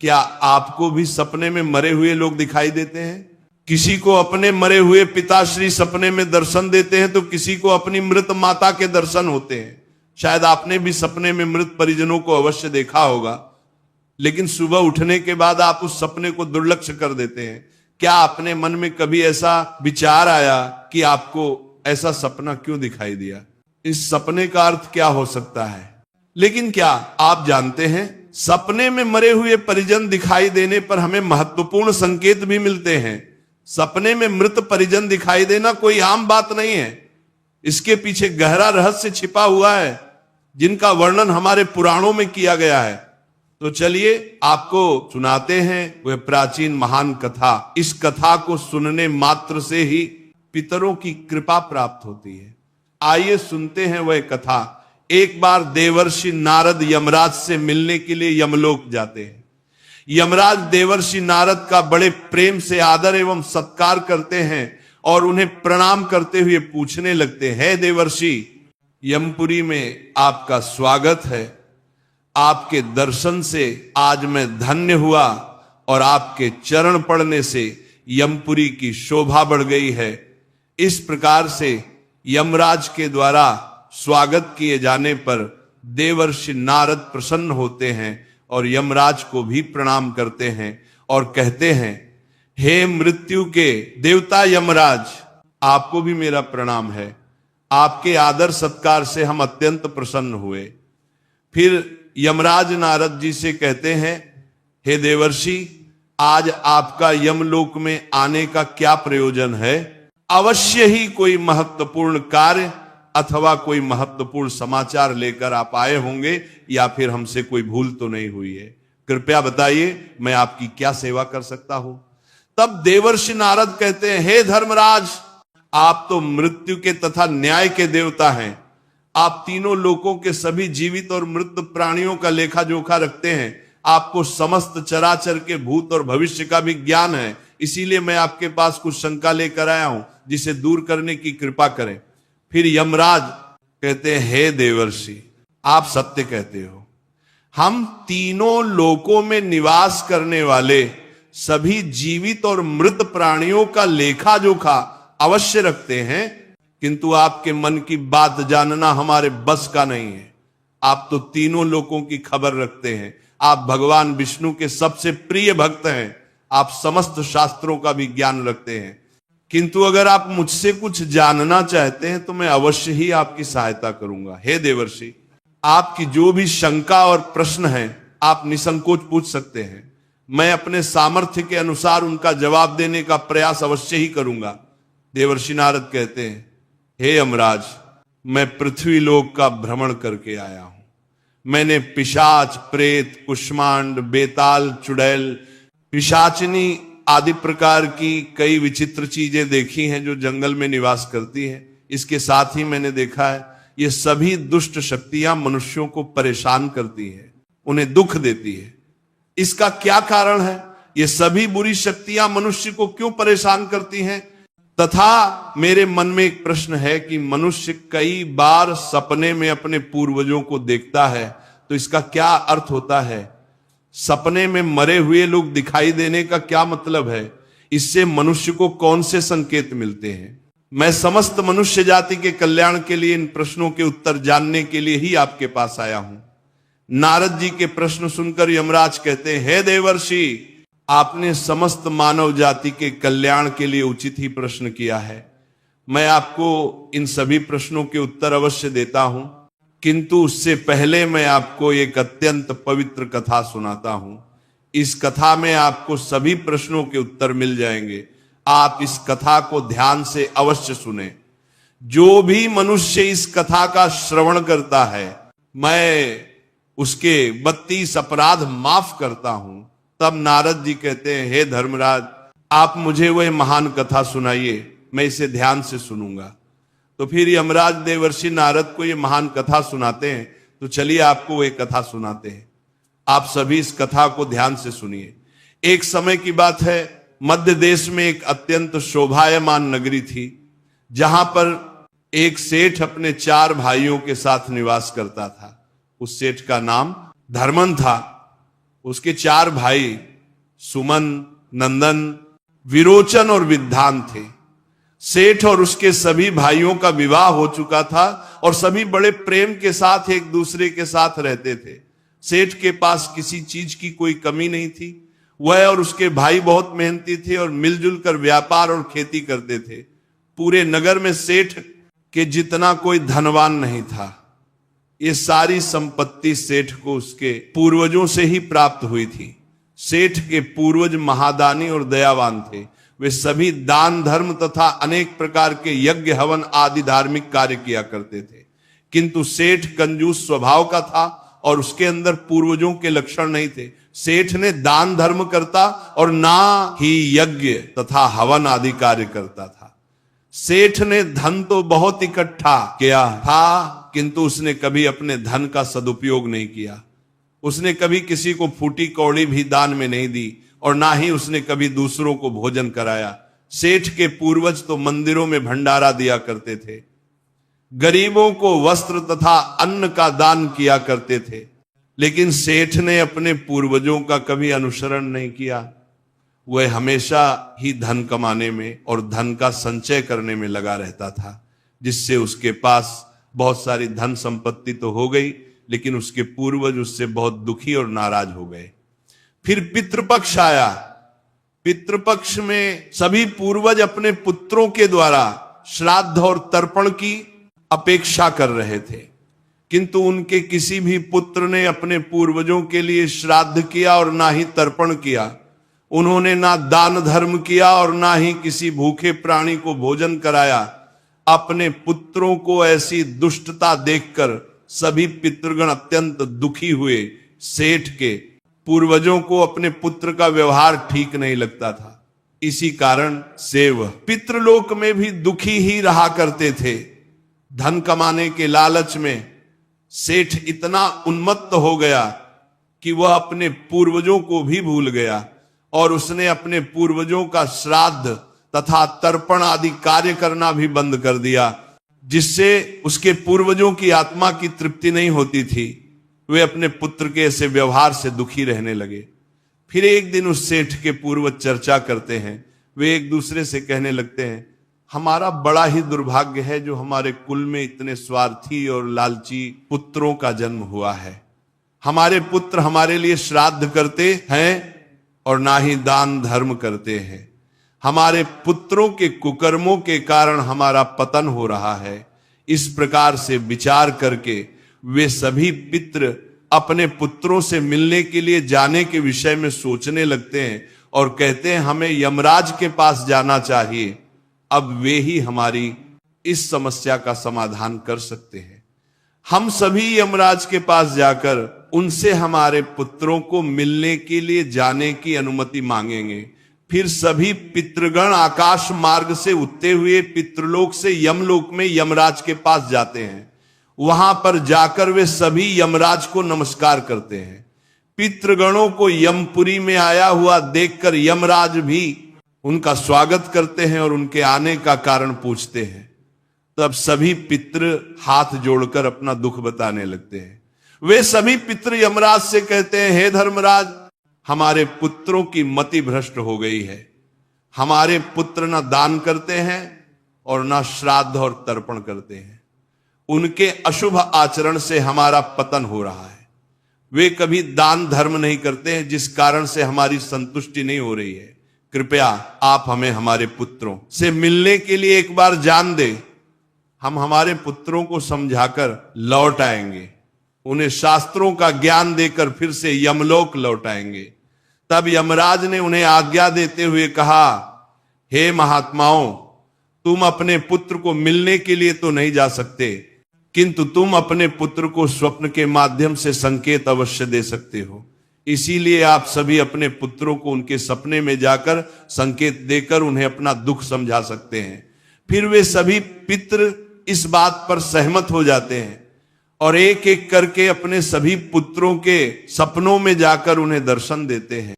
क्या आपको भी सपने में मरे हुए लोग दिखाई देते हैं? किसी को अपने मरे हुए पिताश्री सपने में दर्शन देते हैं तो किसी को अपनी मृत माता के दर्शन होते हैं। शायद आपने भी सपने में मृत परिजनों को अवश्य देखा होगा, लेकिन सुबह उठने के बाद आप उस सपने को दुर्लक्ष्य कर देते हैं। क्या अपने मन में कभी ऐसा विचार आया कि आपको ऐसा सपना क्यों दिखाई दिया? इस सपने का अर्थ क्या हो सकता है? लेकिन क्या आप जानते हैं, सपने में मरे हुए परिजन दिखाई देने पर हमें महत्वपूर्ण संकेत भी मिलते हैं। सपने में मृत परिजन दिखाई देना कोई आम बात नहीं है। इसके पीछे गहरा रहस्य छिपा हुआ है, जिनका वर्णन हमारे पुराणों में किया गया है। तो चलिए आपको सुनाते हैं वह प्राचीन महान कथा। इस कथा को सुनने मात्र से ही पितरों की कृपा प्राप्त होती है। आइए सुनते हैं वह कथा। एक बार देवर्षि नारद यमराज से मिलने के लिए यमलोक जाते हैं। यमराज देवर्षि नारद का बड़े प्रेम से आदर एवं सत्कार करते हैं और उन्हें प्रणाम करते हुए पूछने लगते हैं, हे देवर्षि, यमपुरी में आपका स्वागत है। आपके दर्शन से आज मैं धन्य हुआ और आपके चरण पड़ने से यमपुरी की शोभा बढ़ गई है। इस प्रकार से यमराज के द्वारा स्वागत किए जाने पर देवर्षि नारद प्रसन्न होते हैं और यमराज को भी प्रणाम करते हैं और कहते हैं, हे मृत्यु के देवता यमराज, आपको भी मेरा प्रणाम है। आपके आदर सत्कार से हम अत्यंत प्रसन्न हुए। फिर यमराज नारद जी से कहते हैं, हे देवर्षि, आज आपका यमलोक में आने का क्या प्रयोजन है? अवश्य ही कोई महत्वपूर्ण कार्य अथवा कोई महत्वपूर्ण समाचार लेकर आप आए होंगे, या फिर हमसे कोई भूल तो नहीं हुई है? कृपया बताइए, मैं आपकी क्या सेवा कर सकता हूं? तब देवर्षि नारद कहते हैं, हे धर्मराज, आप तो मृत्यु के तथा न्याय के देवता हैं। आप तीनों लोकों के सभी जीवित और मृत प्राणियों का लेखा जोखा रखते हैं। आपको समस्त चराचर के भूत और भविष्य का भी ज्ञान है। इसीलिए मैं आपके पास कुछ शंका लेकर आया हूं, जिसे दूर करने की कृपा करें। फिर यमराज कहते हैं, हे देवर्षि, आप सत्य कहते हो। हम तीनों लोकों में निवास करने वाले सभी जीवित और मृत प्राणियों का लेखा जोखा अवश्य रखते हैं, किंतु आपके मन की बात जानना हमारे बस का नहीं है। आप तो तीनों लोकों की खबर रखते हैं। आप भगवान विष्णु के सबसे प्रिय भक्त हैं। आप समस्त शास्त्रों का भी ज्ञान रखते हैं। किंतु अगर आप मुझसे कुछ जानना चाहते हैं तो मैं अवश्य ही आपकी सहायता करूंगा। हे देवर्षि, आपकी जो भी शंका और प्रश्न है आप निसंकोच पूछ सकते हैं। मैं अपने सामर्थ्य के अनुसार उनका जवाब देने का प्रयास अवश्य ही करूंगा। देवर्षि नारद कहते हैं, हे यमराज, मैं पृथ्वी लोक का भ्रमण करके आया हूं। मैंने पिशाच, प्रेत, कुष्मांड, बेताल, चुड़ैल, पिशाचिनी आदि प्रकार की कई विचित्र चीजें देखी हैं जो जंगल में निवास करती हैं। इसके साथ ही मैंने देखा है, ये सभी दुष्ट शक्तियां मनुष्यों को परेशान करती हैं, उन्हें दुख देती है। इसका क्या कारण है? ये सभी बुरी शक्तियां मनुष्य को क्यों परेशान करती हैं? तथा मेरे मन में एक प्रश्न है कि मनुष्य कई बार सपने में अपने पूर्वजों को देखता है, तो इसका क्या अर्थ होता है? सपने में मरे हुए लोग दिखाई देने का क्या मतलब है? इससे मनुष्य को कौन से संकेत मिलते हैं? मैं समस्त मनुष्य जाति के कल्याण के लिए इन प्रश्नों के उत्तर जानने के लिए ही आपके पास आया हूं। नारद जी के प्रश्न सुनकर यमराज कहते हैं, हे देवर्षि, आपने समस्त मानव जाति के कल्याण के लिए उचित ही प्रश्न किया है। मैं आपको इन सभी प्रश्नों के उत्तर अवश्य देता हूं, किंतु उससे पहले मैं आपको एक अत्यंत पवित्र कथा सुनाता हूं। इस कथा में आपको सभी प्रश्नों के उत्तर मिल जाएंगे। आप इस कथा को ध्यान से अवश्य सुने। जो भी मनुष्य इस कथा का श्रवण करता है, मैं उसके 32 अपराध माफ करता हूं। तब नारद जी कहते हैं, हे धर्मराज, आप मुझे वह महान कथा सुनाइए, मैं इसे ध्यान से सुनूंगा। तो फिर यमराज देवर्षि नारद को यह महान कथा सुनाते हैं। तो चलिए आपको वह कथा सुनाते हैं। आप सभी इस कथा को ध्यान से सुनिए। एक समय की बात है, मध्य देश में एक अत्यंत शोभायमान नगरी थी, जहां पर एक सेठ अपने 4 भाइयों के साथ निवास करता था। उस सेठ का नाम धर्मन था। उसके 4 भाई सुमन, नंदन, विरोचन और विद्वान थे। सेठ और उसके सभी भाइयों का विवाह हो चुका था और सभी बड़े प्रेम के साथ एक दूसरे के साथ रहते थे। सेठ के पास किसी चीज की कोई कमी नहीं थी। वह और उसके भाई बहुत मेहनती थे और मिलजुल कर व्यापार और खेती करते थे। पूरे नगर में सेठ के जितना कोई धनवान नहीं था। ये सारी संपत्ति सेठ को उसके पूर्वजों से ही प्राप्त हुई थी। सेठ के पूर्वज महादानी और दयावान थे। वे सभी दान धर्म तथा अनेक प्रकार के यज्ञ हवन आदि धार्मिक कार्य किया करते थे। किंतु सेठ कंजूस स्वभाव का था और उसके अंदर पूर्वजों के लक्षण नहीं थे। सेठ ने दान धर्म करता और ना ही यज्ञ तथा हवन आदि कार्य करता था। सेठ ने धन तो बहुत इकट्ठा किया था, किंतु उसने कभी अपने धन का सदुपयोग नहीं किया। उसने कभी किसी को फूटी कौड़ी भी दान में नहीं दी और ना ही उसने कभी दूसरों को भोजन कराया। सेठ के पूर्वज तो मंदिरों में भंडारा दिया करते थे, गरीबों को वस्त्र तथा अन्न का दान किया करते थे, लेकिन सेठ ने अपने पूर्वजों का कभी अनुसरण नहीं किया। वह हमेशा ही धन कमाने में और धन का संचय करने में लगा रहता था, जिससे उसके पास बहुत सारी धन संपत्ति तो हो गई, लेकिन उसके पूर्वज उससे बहुत दुखी और नाराज हो गए। फिर पितृपक्ष आया। पितृपक्ष में सभी पूर्वज अपने पुत्रों के द्वारा श्राद्ध और तर्पण की अपेक्षा कर रहे थे, किंतु उनके किसी भी पुत्र ने अपने पूर्वजों के लिए श्राद्ध किया और ना ही तर्पण किया। उन्होंने ना दान धर्म किया और ना ही किसी भूखे प्राणी को भोजन कराया। अपने पुत्रों को ऐसी दुष्टता देखकर सभी पितृगण अत्यंत दुखी हुए। सेठ के पूर्वजों को अपने पुत्र का व्यवहार ठीक नहीं लगता था। इसी कारण से वह पितृलोक में भी दुखी ही रहा करते थे। धन कमाने के लालच में सेठ इतना उन्मत्त हो गया कि वह अपने पूर्वजों को भी भूल गया और उसने अपने पूर्वजों का श्राद्ध तथा तर्पण आदि कार्य करना भी बंद कर दिया, जिससे उसके पूर्वजों की आत्मा की तृप्ति नहीं होती थी। वे अपने पुत्र के ऐसे व्यवहार से दुखी रहने लगे। फिर एक दिन उस सेठ के पूर्वज चर्चा करते हैं। वे एक दूसरे से कहने लगते हैं, हमारा बड़ा ही दुर्भाग्य है जो हमारे कुल में इतने स्वार्थी और लालची पुत्रों का जन्म हुआ है। हमारे पुत्र हमारे लिए श्राद्ध करते हैं और ना ही दान धर्म करते हैं। हमारे पुत्रों के कुकर्मों के कारण हमारा पतन हो रहा है। इस प्रकार से विचार करके वे सभी पितृ अपने पुत्रों से मिलने के लिए जाने के विषय में सोचने लगते हैं और कहते हैं हमें यमराज के पास जाना चाहिए। अब वे ही हमारी इस समस्या का समाधान कर सकते हैं। हम सभी यमराज के पास जाकर उनसे हमारे पुत्रों को मिलने के लिए जाने की अनुमति मांगेंगे। फिर सभी पितृगण आकाश मार्ग से उठते हुए पितृलोक से यमलोक में यमराज के पास जाते हैं। वहां पर जाकर वे सभी यमराज को नमस्कार करते हैं। पितृगणों को यमपुरी में आया हुआ देखकर यमराज भी उनका स्वागत करते हैं और उनके आने का कारण पूछते हैं। तब सभी पितृ हाथ जोड़कर अपना दुख बताने लगते हैं। वे सभी पितृ यमराज से कहते हैं, हे धर्मराज, हमारे पुत्रों की मति भ्रष्ट हो गई है। हमारे पुत्र न दान करते हैं और न श्राद्ध और तर्पण करते हैं। उनके अशुभ आचरण से हमारा पतन हो रहा है। वे कभी दान धर्म नहीं करते हैं, जिस कारण से हमारी संतुष्टि नहीं हो रही है। कृपया आप हमें हमारे पुत्रों से मिलने के लिए एक बार जान दे। हम हमारे पुत्रों को समझाकर लौट आएंगे, उन्हें शास्त्रों का ज्ञान देकर फिर से यमलोक लौट आएंगे। तब यमराज ने उन्हें आज्ञा देते हुए कहा, हे महात्माओं, तुम अपने पुत्र को मिलने के लिए तो नहीं जा सकते, किंतु तुम अपने पुत्र को स्वप्न के माध्यम से संकेत अवश्य दे सकते हो। इसीलिए आप सभी अपने पुत्रों को उनके सपने में जाकर संकेत देकर उन्हें अपना दुख समझा सकते हैं। फिर वे सभी पितृ इस बात पर सहमत हो जाते हैं और एक एक करके अपने सभी पुत्रों के सपनों में जाकर उन्हें दर्शन देते हैं।